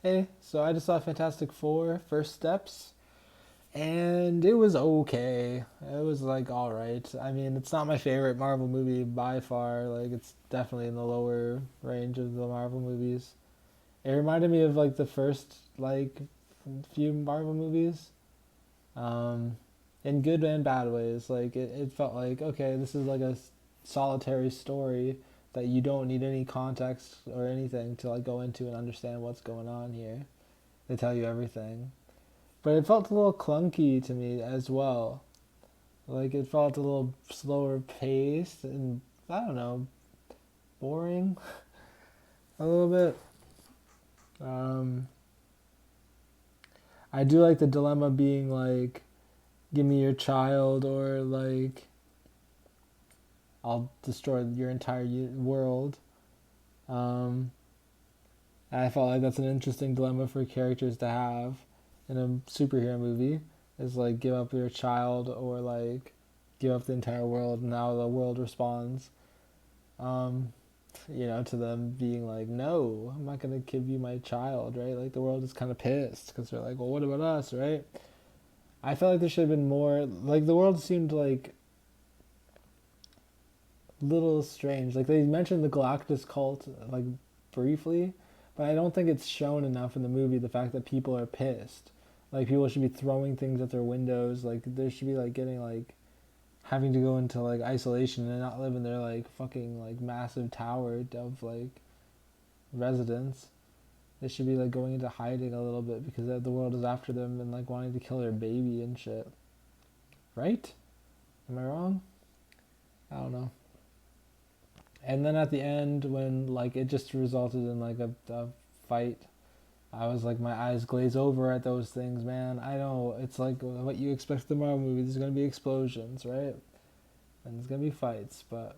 Hey, so I just saw Fantastic Four First Steps, and it was okay. It was like alright. I mean, it's not my favorite Marvel movie by far. Like, it's definitely in the lower range of the Marvel movies. It reminded me of like the first like few Marvel movies, um, in good and bad ways. Like, it felt like okay, this is like a solitary story that you don't need any context or anything to like go into and understand what's going on here. They tell you everything. But it felt a little clunky to me as well. Like it felt a little slower paced and I don't know, boring a little bit. Um, I do like the dilemma being like, give me your child or like I'll destroy your entire world. Um, and I felt like that's an interesting dilemma for characters to have in a superhero movie. Is like give up your child or like give up the entire world and how the world responds. Um, to them being like, no, I'm not gonna give you my child, right? Like the world is kind of pissed because they're like, well, what about us, right? I felt like there should have been more. Like the world seemed like little strange. Like they mentioned the Galactus cult like briefly, but I don't think it's shown enough in the movie the fact that people are pissed. Like people should be throwing things at their windows. Like there should be like getting like having to go into like isolation and not live in their like fucking like massive tower of like residence. They should be like going into hiding a little bit because the world is after them and like wanting to kill their baby and shit. Right? Am I wrong? I don't know. And then at the end, when like it just resulted in like a fight, I was like my eyes glaze over at those things, man. I know it's like what you expect from the Marvel movie. There's gonna be explosions, right? And there's gonna be fights, but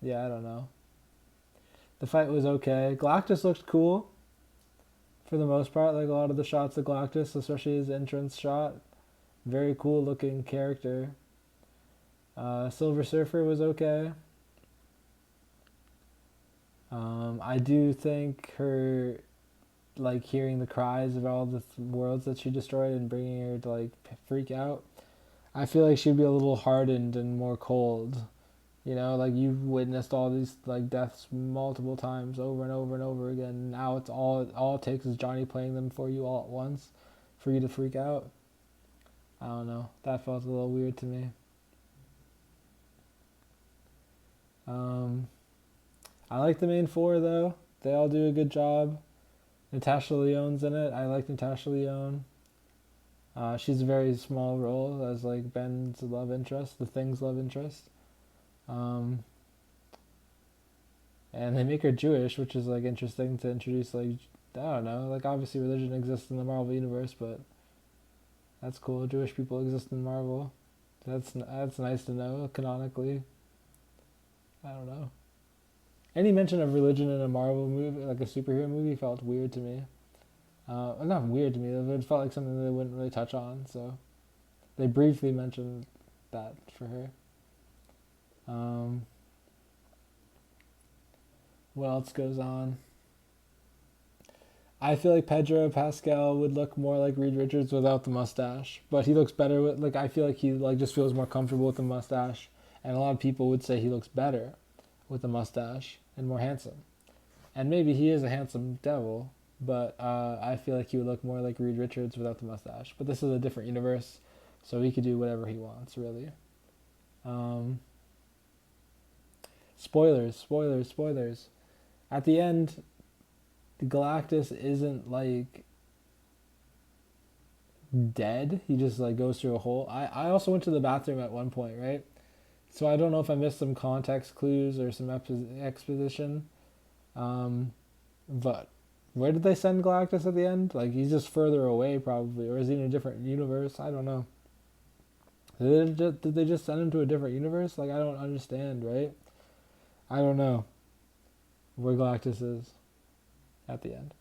yeah, I don't know. The fight was okay. Galactus looked cool for the most part. Like a lot of the shots of Galactus, especially his entrance shot, very cool looking character. Silver Surfer was okay. I do think her like hearing the cries of all the worlds that she destroyed and bringing her to like freak out. I feel like she'd be a little hardened and more cold. Like you've witnessed all these like deaths multiple times over and over and over again. Now it's all it takes is Johnny playing them for you all at once for you to freak out. I don't know. That felt a little weird to me. Um, I like the main four though. They all do a good job. Natasha Lyonne's in it. I like Natasha Lyonne. She's a very small role as like Ben's love interest, the Thing's love interest. Um, and they make her Jewish, which is like interesting to introduce. Like I don't know, like obviously religion exists in the Marvel universe, but that's cool. Jewish people exist in Marvel. That's nice to know canonically. I don't know. Any mention of religion in a Marvel movie, like a superhero movie, felt weird to me. Not weird to me. It felt like something they wouldn't really touch on. So they briefly mentioned that for her. Um, what else goes on? I feel like Pedro Pascal would look more like Reed Richards without the mustache, but he looks better with like I feel like he like just feels more comfortable with the mustache, and a lot of people would say he looks better with the mustache and more handsome. And maybe he is a handsome devil, but I feel like he would look more like Reed Richards without the mustache. But this is a different universe, so he could do whatever he wants, really. Um, spoilers, spoilers, spoilers. At the end, the Galactus isn't like dead. He just like goes through a hole. I also went to the bathroom at one point, right? So I don't know if I missed some context clues or some exposition. Um, but where did they send Galactus at the end? Like he's just further away, probably, or is he in a different universe? I don't know. Did they just send him to a different universe? Like I don't understand, right? I don't know where Galactus is at the end.